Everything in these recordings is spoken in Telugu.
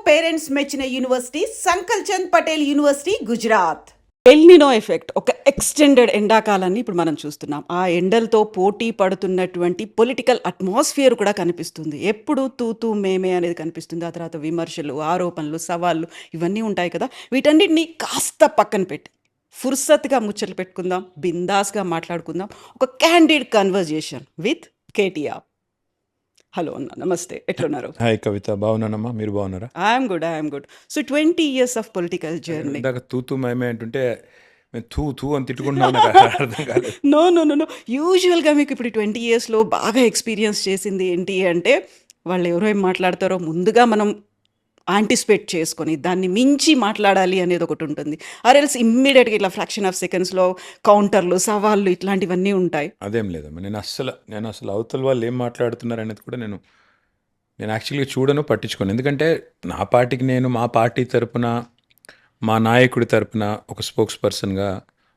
పేరెంట్స్ మెచ్చిన university Sankal Chand Patel university Gujarat. El Nino effect, ఒక ఎక్స్టెండెడ్ ఎండాకాలాన్ని ఇప్పుడు మనం చూస్తున్నాం. ఆ ఎండలతో పోటీ పడుతున్నటువంటి పొలిటికల్ అట్మాస్ఫియర్ కూడా కనిపిస్తుంది. ఎప్పుడు తూతూ మేమే అనేది కనిపిస్తుంది. ఆ తర్వాత విమర్శలు, ఆరోపణలు, సవాళ్ళు ఇవన్నీ ఉంటాయి కదా. వీటన్నిటిని కాస్త పక్కన పెట్టి ఫుర్సత్గా ముచ్చట్లు పెట్టుకుందాం, బిందాస్గా మాట్లాడుకుందాం. ఒక candid conversation with KTR. Hello అన్న, నమస్తే, ఎట్లున్నారు? హాయ్ కవిత, బాగున్నానమ్మా, మీరు బాగున్నారా? I'm good. So 20 years of political journey. ఇందాక తూతూ మేమే అంటుంటే మేము తూ తూ అని తిట్టుకుంటున్నాం, నాకు అర్థం కాలేదు. నో. యూజువల్గా మీకు ఇప్పుడు 20 yearsలో బాగా ఎక్స్పీరియన్స్ చేసింది ఏంటి అంటే, వాళ్ళు ఎవరో ఏం మాట్లాడతారో ముందుగా మనం యాంటిసిపేట్ చేసుకొని దాన్ని మించి మాట్లాడాలి అనేది ఒకటి ఉంటుంది. ఆర్ఎల్స్ ఇమ్మీడియట్గా ఇట్లా ఫ్రాక్షన్ ఆఫ్ సెకండ్స్లో కౌంటర్లు, సవాళ్ళు ఇట్లాంటివన్నీ ఉంటాయి. అదేం లేదమ్మా, నేను అసలు అవతల వాళ్ళు ఏం మాట్లాడుతున్నారు అనేది కూడా నేను యాక్చువల్గా చూడను, పట్టించుకోను. ఎందుకంటే నా పార్టీకి నేను మా పార్టీ తరపున, మా నాయకుడి తరపున ఒక స్పోక్స్ పర్సన్గా,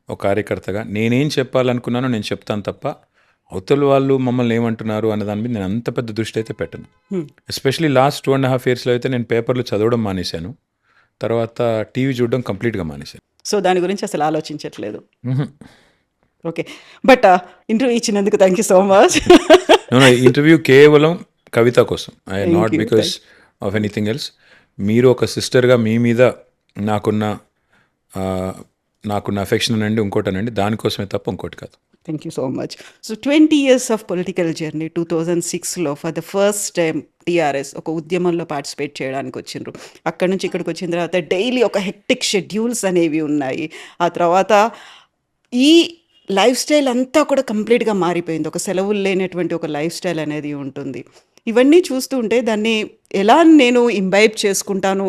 ఒక కార్యకర్తగా నేనేం చెప్పాలనుకున్నానో నేను చెప్తాను తప్ప అవతల వాళ్ళు మమ్మల్ని ఏమంటున్నారు అన్న దాని మీద నేను అంత పెద్ద దృష్టి అయితే పెట్టను. ఎస్పెషలీ లాస్ట్ 2.5 yearsలో అయితే నేను పేపర్లు చదవడం మానేశాను, తర్వాత టీవీ చూడడం కంప్లీట్గా మానేశాను. సో దాని గురించి అసలు ఆలోచించట్లేదు. ఓకే, బట్ ఇంటర్వ్యూ ఇచ్చినందుకు thank you so much. Interview కేవలం కవిత కోసం, not because of anything else. మీరు ఒక సిస్టర్గా మీ మీద నాకున్న అఫెక్షన్ అనండి, ఇంకోటనండి, దానికోసమే తప్ప ఇంకోటి కాదు. Thank you so much. So 20 years of political journey. 2006లో for the first time TRS ఒక ఉద్యమంలో పార్టిసిపేట్ చేయడానికి వచ్చిండ్రు. అక్కడి నుంచి ఇక్కడికి వచ్చిన తర్వాత డైలీ ఒక హెక్టిక్ షెడ్యూల్స్ అనేవి ఉన్నాయి. ఆ తర్వాత ఈ లైఫ్ స్టైల్ అంతా కూడా కంప్లీట్గా మారిపోయింది. ఒక సెలవులు లేనటువంటి ఒక లైఫ్ స్టైల్ అనేది ఉంటుంది. ఇవన్నీ చూస్తూ ఉంటే దాన్ని ఎలా నేను ఇంబైబ్ చేసుకుంటాను,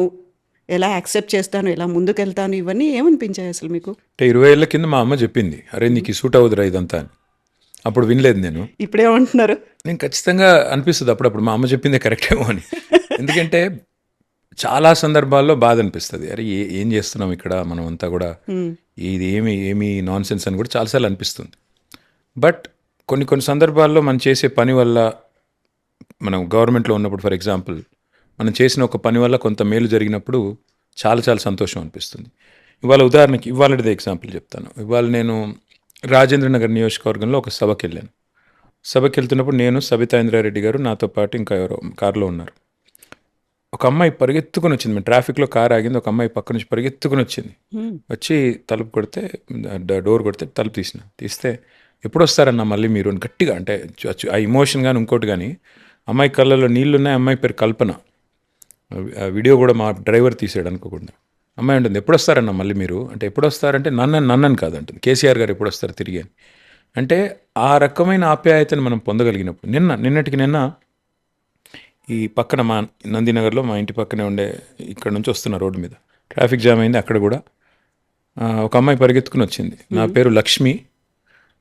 ఎలా యాక్సెప్ట్ చేస్తాను, ఎలా ముందుకెళ్తాను, ఇవన్నీ ఏమనిపించాయి అసలు మీకు? అంటే 20 ఏళ్ళ కింద మా అమ్మ చెప్పింది, అరే నీకు సూట్ అవుదురా ఇదంతా అని. అప్పుడు వినలేదు నేను. ఇప్పుడేమంటున్నారు? నేను ఖచ్చితంగా అనిపిస్తుంది అప్పుడప్పుడు మా అమ్మ చెప్పిందే కరెక్టేమో అని. ఎందుకంటే చాలా సందర్భాల్లో బాధ అనిపిస్తుంది, అరే ఏం చేస్తున్నాం ఇక్కడ మనం అంతా కూడా, ఇది ఏమి నాన్ సెన్స్ అని కూడా చాలాసార్లు అనిపిస్తుంది. బట్ కొన్ని సందర్భాల్లో మనం చేసే పని వల్ల, మనం గవర్నమెంట్లో ఉన్నప్పుడు ఫర్ ఎగ్జాంపుల్ మనం చేసిన ఒక పని వల్ల కొంత మేలు జరిగినప్పుడు చాలా సంతోషం అనిపిస్తుంది. ఇవాళ ఉదాహరణకి ఇవాళదే ఎగ్జాంపుల్ చెప్తాను. ఇవాళ నేను రాజేంద్ర నగర్ నియోజకవర్గంలో ఒక సభకి వెళ్ళాను. సభకి వెళ్తున్నప్పుడు నేను, సబితా ఇంద్రారెడ్డి గారు, నాతో పాటు ఇంకా ఎవరో కారులో ఉన్నారు. ఒక అమ్మాయి పరిగెత్తుకుని వచ్చింది, మేము ట్రాఫిక్లో కారు ఆగింది, ఒక అమ్మాయి పక్క నుంచి పరిగెత్తుకుని వచ్చింది. వచ్చి తలుపు కొడితే, డోర్ కొడితే తలుపు తీస్తే ఎప్పుడు వస్తారన్న మళ్ళీ మీరు అని గట్టిగా, అంటే ఆ ఇమోషన్ కానీ ఇంకోటి కానీ, అమ్మాయి కళ్ళలో నీళ్ళున్నాయి. అమ్మాయి పేరు కల్పన. ఆ వీడియో కూడా మా డ్రైవర్ తీసాడు అనుకోకుండా. అమ్మాయి ఉంటుంది, ఎప్పుడు వస్తారన్న మళ్ళీ మీరు అంటే, ఎప్పుడు వస్తారంటే నన్నని కాదు అంటుంది, కేసీఆర్ గారు ఎప్పుడు వస్తారు తిరిగి అని. అంటే ఆ రకమైన ఆప్యాయతను మనం పొందగలిగినప్పుడు, నిన్నటికి నిన్న ఈ పక్కన మా నందినగర్లో, మా ఇంటి పక్కనే ఉండే, ఇక్కడ నుంచి వస్తున్న రోడ్డు మీద ట్రాఫిక్ జామ్ అయింది. అక్కడ కూడా ఒక అమ్మాయి పరిగెత్తుకుని వచ్చింది, నా పేరు లక్ష్మి,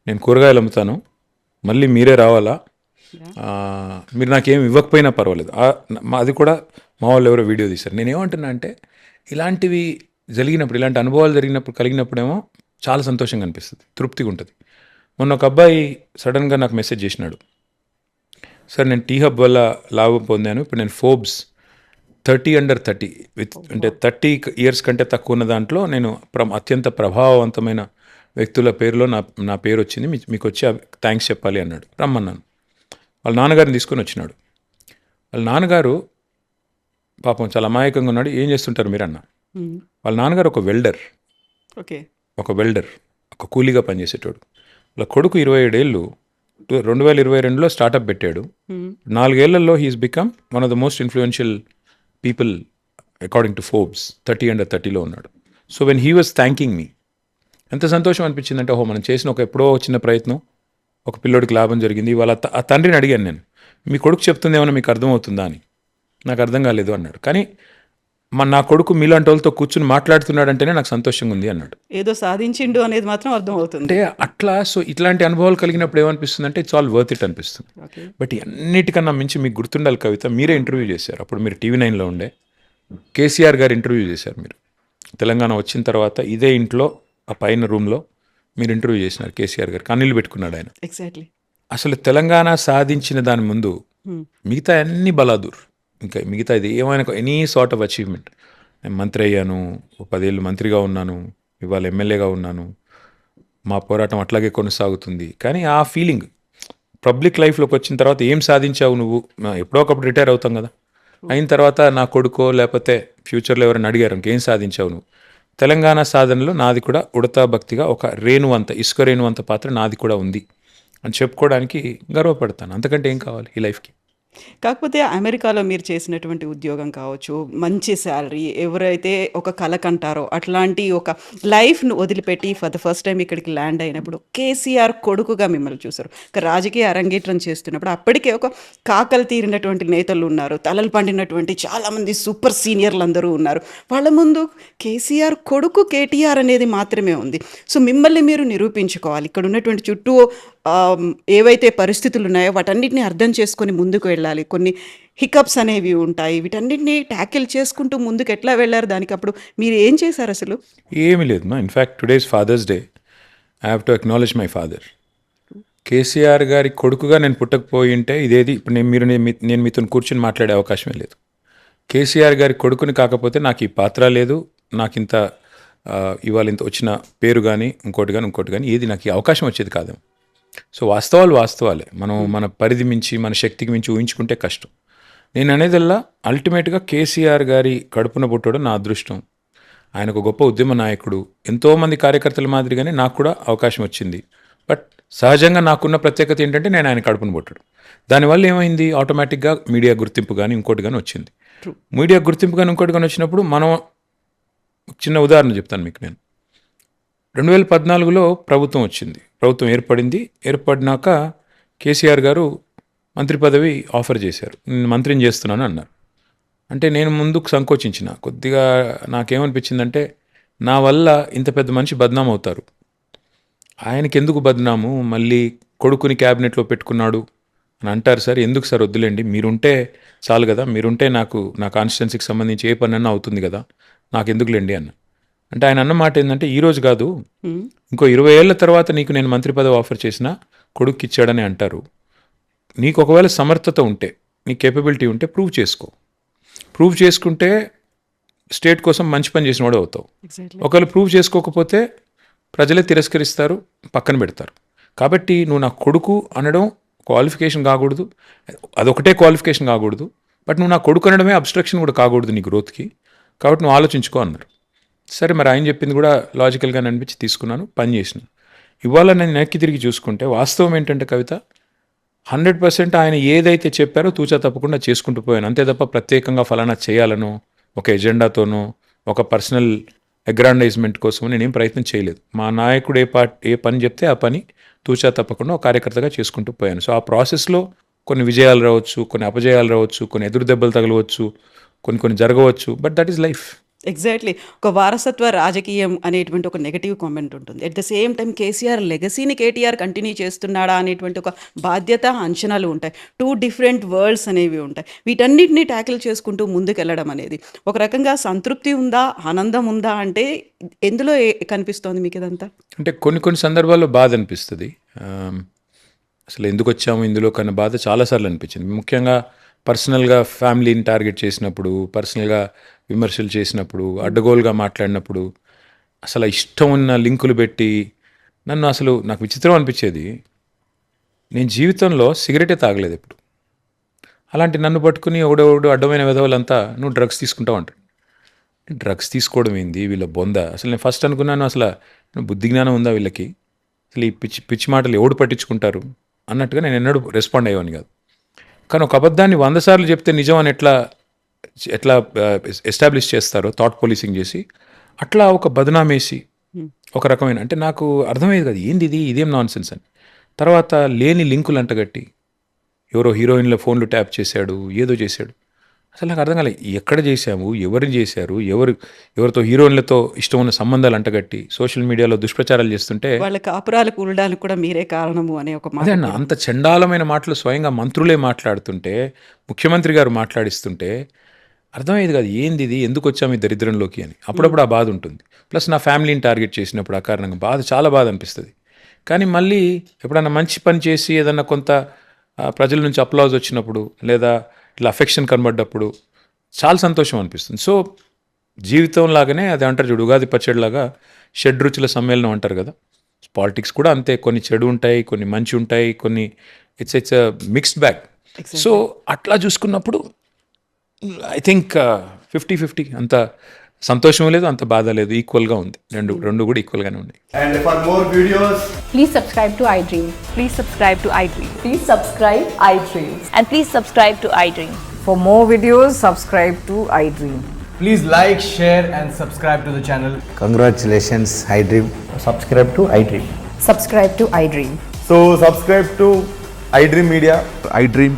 నేను కూరగాయలు అమ్ముతాను, మళ్ళీ మీరే రావాలా, మీరు నాకేం ఇవ్వకపోయినా పర్వాలేదు. అది కూడా మా వాళ్ళు ఎవరో వీడియో తీశారు. నేనేమంటున్నా అంటే, ఇలాంటివి జరిగినప్పుడు, ఇలాంటి అనుభవాలు కలిగినప్పుడేమో చాలా సంతోషంగా అనిపిస్తుంది, తృప్తిగా ఉంటుంది. మొన్న ఒక అబ్బాయి సడన్గా నాకు మెసేజ్ చేసినాడు, సార్ నేను టీ హబ్ వల్ల లాభం పొందాను, ఇప్పుడు నేను ఫోర్బ్స్ 30 under 30 అంటే 30 years కంటే తక్కువ ఉన్న దాంట్లో నేను అత్యంత ప్రభావవంతమైన వ్యక్తుల పేరులో నా పేరు వచ్చింది, మీకు వచ్చి థ్యాంక్స్ చెప్పాలి అన్నాడు. రమ్మన్నాను. వాళ్ళ నాన్నగారిని తీసుకొని వచ్చినాడు. వాళ్ళ నాన్నగారు పాపం చాలా అమాయకంగా ఉన్నాడు. ఏం చేస్తుంటారు మీరు అన్న? వాళ్ళ నాన్నగారు ఒక వెల్డర్, ఒక కూలీగా పనిచేసేటోడు. వాళ్ళ కొడుకు 27 ఏళ్ళు 2022లో స్టార్టప్ పెట్టాడు. 4 ఏళ్లలో he's become one of the most influential people according to Forbes. 30 under 30లో ఉన్నాడు. So when he was thanking me, ఎంత సంతోషం అనిపించిందంటే, ఓహో మనం చేసిన ఒక ఎప్పుడో చిన్న ప్రయత్నం, ఒక పిల్లోడికి లాభం జరిగింది. వాళ్ళ ఆ తండ్రిని అడిగాను నేను, మీ కొడుకు చెప్తుంది ఏమన్నా మీకు అర్థమవుతుందా అని. నాకు అర్థం కాలేదు అన్నాడు. కానీ నా కొడుకు మీలాంటి వాళ్ళతో కూర్చుని మాట్లాడుతున్నాడంటేనే నాకు సంతోషంగా ఉంది అన్నాడు. ఏదో సాధించిండు అనేది మాత్రం అర్థమవుతుంది. అంటే అట్లా, సో ఇట్లాంటి అనుభవాలు కలిగినప్పుడు ఏమనిపిస్తుంది అంటే, ఇట్స్ ఆల్ వర్త్ ఇట్ అనిపిస్తుంది. బట్ అన్నిటికన్నా మించి మీకు గుర్తుండాలి కవిత, మీరే ఇంటర్వ్యూ చేశారు, అప్పుడు మీరు టీవీ 9లో ఉండే, కేసీఆర్ గారు ఇంటర్వ్యూ చేశారు. మీరు తెలంగాణ వచ్చిన తర్వాత ఇదే ఇంట్లో ఆ పైన రూమ్లో మీరు ఇంటర్వ్యూ చేసినారు కేసీఆర్ గారు, కన్నీళ్ళు పెట్టుకున్నాడు ఆయన. ఎగ్జాక్ట్లీ. అసలు తెలంగాణ సాధించిన దాని ముందు మిగతా అన్ని బలాదూర్, ఇంకా మిగతా ఇది ఏమైనా ఎనీ సార్ట్ ఆఫ్ అచీవ్మెంట్. నేను మంత్రి అయ్యాను, 10 ఏళ్ళు మంత్రిగా ఉన్నాను, ఇవాళ ఎమ్మెల్యేగా ఉన్నాను, మా పోరాటం అట్లాగే కొనసాగుతుంది. కానీ ఆ ఫీలింగ్ పబ్లిక్ లైఫ్లోకి వచ్చిన తర్వాత ఏం సాధించావు నువ్వు, ఎప్పుడో ఒకప్పుడు రిటైర్ అవుతాం కదా, అయిన తర్వాత నా కొడుకో లేకపోతే ఫ్యూచర్లో ఎవరైనా అడిగారు ఇంకేం సాధించావు నువ్వు, తెలంగాణ సాధనలో నాది కూడా ఉడతా భక్తిగా ఒక రేణువంత, ఇసుక రేణువంత పాత్ర నాది కూడా ఉంది అని చెప్పుకోవడానికి గర్వపడతాను. అంతకంటే ఏం కావాలి ఈ లైఫ్కి. కాకపోతే అమెరికాలో మీరు చేసినటువంటి ఉద్యోగం కావచ్చు, మంచి శాలరీ, ఎవరైతే ఒక కల కంటారో అట్లాంటి ఒక లైఫ్‌ను వదిలిపెట్టి ఫర్ ద ఫస్ట్ టైమ్ ఇక్కడికి ల్యాండ్ అయినప్పుడు కేసీఆర్ కొడుకుగా మిమ్మల్ని చూసారు. ఒక రాజకీయ అరంగేట్రం చేస్తున్నప్పుడు అప్పటికే ఒక కాకలు తీరినటువంటి నేతలు ఉన్నారు. తలలు పండినటువంటి చాలామంది సూపర్ సీనియర్‌లందరూ ఉన్నారు. వాళ్ళ ముందు కేసీఆర్ కొడుకు కేటీఆర్ అనేది మాత్రమే ఉంది. సో మిమ్మల్ని మీరు నిరూపించుకోవాలి. ఇక్కడ ఉన్నటువంటి చుట్టూ ఏవైతే పరిస్థితులు ఉన్నాయో వాటన్నిటిని అర్థం చేసుకొని ముందుకు వెళ్ళాలి. కొన్ని హికప్స్ అనేవి ఉంటాయి. వీటన్నిటిని ట్యాకిల్ చేసుకుంటూ ముందుకు ఎట్లా వెళ్ళారు? దానికి అప్పుడు మీరు ఏం చేశారు అసలు? ఏమీ లేదు మా. In fact today's father's day, I have to acknowledge my father. KCR గారి కొడుకుగా నేను పుట్టకపోయి ఉంటే ఇదేది ఇప్పుడు నేను మీతో కూర్చొని మాట్లాడే అవకాశమే లేదు. కేసీఆర్ గారి కొడుకుని కాకపోతే నాకు ఈ పాత్ర లేదు, నాకు ఇంత ఇవాళ ఇంత వచ్చిన పేరు కానీ ఇంకోటి కానీ ఏది నాకు ఈ అవకాశం వచ్చేది కాదు. సో వాస్తవాలే. మనం మన పరిధి మించి మన శక్తికి మించి ఊహించుకుంటే కష్టం. నేను అనేదల్లా అల్టిమేట్గా కేసీఆర్ గారి కడుపున పుట్టడం నా అదృష్టం. ఆయన ఒక గొప్ప ఉద్యమ నాయకుడు. ఎంతోమంది కార్యకర్తల మాదిరిగానే నాకు కూడా అవకాశం వచ్చింది. బట్ సహజంగా నాకున్న ప్రత్యేకత ఏంటంటే నేను ఆయన కడుపున పుట్టడం. దానివల్ల ఏమైంది, ఆటోమేటిక్గా మీడియా గుర్తింపు కానీ ఇంకోటి కానీ వచ్చింది. మీడియా గుర్తింపు కానీ ఇంకోటి కానీ వచ్చినప్పుడు మనం చిన్న ఉదాహరణ చెప్తాను మీకు. నేను 2014లో ప్రభుత్వం వచ్చింది, ప్రభుత్వం ఏర్పడినాక కేసీఆర్ గారు మంత్రి పదవి ఆఫర్ చేశారు. నేను మంత్రిని చేస్తున్నాను అన్నారు. అంటే నేను ముందుకు సంకోచించిన కొద్దిగా. నాకేమనిపించిందంటే నా వల్ల ఇంత పెద్ద మనిషి బద్నాం అవుతారు, ఆయనకి ఎందుకు బద్నాము, మళ్ళీ కొడుకుని క్యాబినెట్లో పెట్టుకున్నాడు అని అంటారు సార్, ఎందుకు సార్ వద్దులేండి, మీరుంటే చాలు కదా, మీరుంటే నాకు నా కాన్స్టిట్యున్సీకి సంబంధించి ఏ పని అన్నా అవుతుంది కదా, నాకు ఎందుకులేండి అన్న. అంటే ఆయన అన్న మాట ఏంటంటే ఈరోజు కాదు, ఇంకో 20 ఏళ్ల తర్వాత నీకు నేను మంత్రి పదవి ఆఫర్ చేసినా కొడుకు ఇచ్చాడని అంటారు. నీకు ఒకవేళ సమర్థత ఉంటే, నీ కేపబిలిటీ ఉంటే ప్రూవ్ చేసుకుంటే స్టేట్ కోసం మంచి పని చేసిన వాడు అవుతావు. ఒకవేళ ప్రూవ్ చేసుకోకపోతే ప్రజలే తిరస్కరిస్తారు, పక్కన పెడతారు. కాబట్టి నువ్వు నా కొడుకు అనడం క్వాలిఫికేషన్ కాకూడదు, అదొకటే క్వాలిఫికేషన్ కాకూడదు. బట్ నువ్వు నా కొడుకు అనడమే అబ్స్ట్రక్షన్ కూడా కాకూడదు నీ గ్రోత్కి. కాబట్టి నువ్వు ఆలోచించుకో అన్నారు. సరే, మరి ఆయన చెప్పింది కూడా లాజికల్గానే అనిపించి తీసుకున్నాను, పని చేసినాను. ఇవాళ నేను వెనక్కి తిరిగి చూసుకుంటే వాస్తవం ఏంటంటే కవిత, 100% ఆయన ఏదైతే చెప్పారో తూచా తప్పకుండా చేసుకుంటూ పోయాను. అంతే తప్ప ప్రత్యేకంగా ఫలానా చేయాలనో, ఒక ఎజెండాతోనో, ఒక పర్సనల్ అగ్రాండైజ్మెంట్ కోసం నేనేం ప్రయత్నం చేయలేదు. మా నాయకుడు ఏ పని చెప్తే ఆ పని తూచా తప్పకుండా ఒక కార్యకర్తగా చేసుకుంటూ పోయాను. సో ఆ ప్రాసెస్లో కొన్ని విజయాలు రావచ్చు, కొన్ని అపజయాలు రావచ్చు, కొన్ని ఎదురు దెబ్బలు తగలవచ్చు, కొన్ని జరగవచ్చు. But that is life. Exactly. ఒక వారసత్వ రాజకీయం అనేటువంటి ఒక నెగటివ్ కామెంట్ ఉంటుంది. At the same time KCR లెగసీని కేటీఆర్ కంటిన్యూ చేస్తున్నాడా అనేటువంటి ఒక బాధ్యత, అంచనాలు ఉంటాయి. 2 డిఫరెంట్ వరల్డ్స్ అనేవి ఉంటాయి. వీటన్నిటిని ట్యాకిల్ చేసుకుంటూ ముందుకెళ్ళడం అనేది ఒక రకంగా సంతృప్తి ఉందా, ఆనందం ఉందా అంటే ఎందులో కనిపిస్తోంది మీకు ఇదంతా? అంటే కొన్ని సందర్భాల్లో బాధ అనిపిస్తుంది. అసలు ఎందుకు వచ్చాము ఇందులో కన్నా బాధ చాలాసార్లు అనిపించింది. ముఖ్యంగా పర్సనల్గా ఫ్యామిలీని టార్గెట్ చేసినప్పుడు, పర్సనల్గా విమర్శలు చేసినప్పుడు, అడ్డగోలుగా మాట్లాడినప్పుడు, అసలు ఇష్టం ఉన్న లింకులు పెట్టి నాకు విచిత్రం అనిపించేది. నేను జీవితంలో సిగరెటే తాగలేదు ఎప్పుడు. అలాంటి నన్ను పట్టుకుని ఒకడోడు అడ్డమైన విధవలంతా నువ్వు డ్రగ్స్ తీసుకుంటావు అంటారు. డ్రగ్స్ తీసుకోవడం ఏంది వీళ్ళ బొంద. అసలు నేను ఫస్ట్ అనుకున్నాను, అసలు బుద్ధి జ్ఞానం ఉందా వీళ్ళకి, అసలు ఈ పిచ్చి మాటలు ఎవడు పట్టించుకుంటారు అన్నట్టుగా నేను ఎన్నడూ రెస్పాండ్ అయ్యేవాని కాదు. కానీ ఒక అబద్ధాన్ని 100 సార్లు చెప్తే నిజం అని ఎట్లా ఎస్టాబ్లిష్ చేస్తారో థాట్ పోలీసింగ్ చేసి, అట్లా ఒక బదనామేసి ఒక రకమైన, అంటే నాకు అర్థమయ్యేది కాదు ఏంది ఇదేం నాన్ సెన్స్ అని. తర్వాత లేని లింకులు అంటగట్టి ఎవరో హీరోయిన్ల ఫోన్లు ట్యాప్ చేశాడు, ఏదో చేశాడు. అసలు నాకు అర్థం కాలేదు, ఎక్కడ చేశాము, ఎవరిని చేశారు, ఎవరితో హీరోయిన్లతో ఇష్టం ఉన్న సంబంధాలు అంటగట్టి సోషల్ మీడియాలో దుష్ప్రచారాలు చేస్తుంటే వాళ్ళ కాపురాలు కూలడానికి కూడా మీరే కారణము అనే ఒక మాట. అదే అన్న, అంత చండాలమైన మాటలు స్వయంగా మంత్రులే మాట్లాడుతుంటే, ముఖ్యమంత్రి గారు మాట్లాడిస్తుంటే అర్థమయ్యేది కాదు ఏంది ఇది, ఎందుకు వచ్చాము ఈ దరిద్రంలోకి అని. అప్పుడప్పుడు ఆ బాధ ఉంటుంది. ప్లస్ నా ఫ్యామిలీని టార్గెట్ చేసినప్పుడు ఆ కారణంగా చాలా బాధ అనిపిస్తుంది. కానీ మళ్ళీ ఎప్పుడన్నా మంచి పని చేసి ఏదన్నా కొంత ప్రజల నుంచి అప్లాజ్ వచ్చినప్పుడు, లేదా ఇట్లా అఫెక్షన్ కనబడ్డప్పుడు చాలా సంతోషం అనిపిస్తుంది. సో జీవితం లాగానే అది అంటారు చూడు, ఉగాది పచ్చడిలాగా షడ్రుచుల సమ్మేళనం అంటారు కదా. పాలిటిక్స్ కూడా అంతే, కొన్ని చెడు ఉంటాయి, కొన్ని మంచి ఉంటాయి, కొన్ని ఇట్స్ మిక్స్డ్ బ్యాగ్. సో అట్లా చూసుకున్నప్పుడు ఐ థింక్ 50-50, అంత సంతోషం లేదు, అంత బాధ లేదు, ఈక్వల్గా ఉంది. రెండు కూడా ఈక్వల్గానే ఉన్నాయి. And for more videos, Please subscribe to iDream. Please subscribe to iDream. Please subscribe iDream. And please subscribe to iDream. For more videos, subscribe to iDream. please like, share, and subscribe to the channel. Congratulations, iDream. Subscribe to iDream. Subscribe to iDream. So subscribe to iDream Media. iDream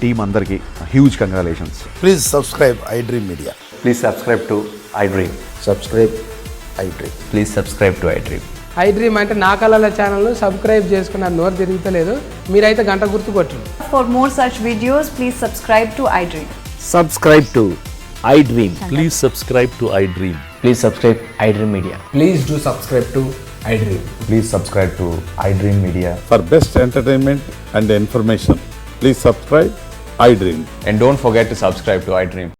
team అందరికి huge congratulations. Please subscribe iDream Media. Please subscribe to iDream. Subscribe iDream. Please subscribe to iDream. iDream అంటే నా కళల ఛానల్ను సబ్స్క్రైబ్ చేసుకున్న నోరు తిరుగుతలేదు, మీరైతే గంట గుర్తు కొట్టండి. For more such videos, please subscribe to iDream. Subscribe to iDream. Please subscribe to iDream. Please subscribe iDream Media. Please do subscribe to iDream. Please subscribe to iDream Media. For best entertainment and information, please subscribe iDream. And don't forget to subscribe to iDream.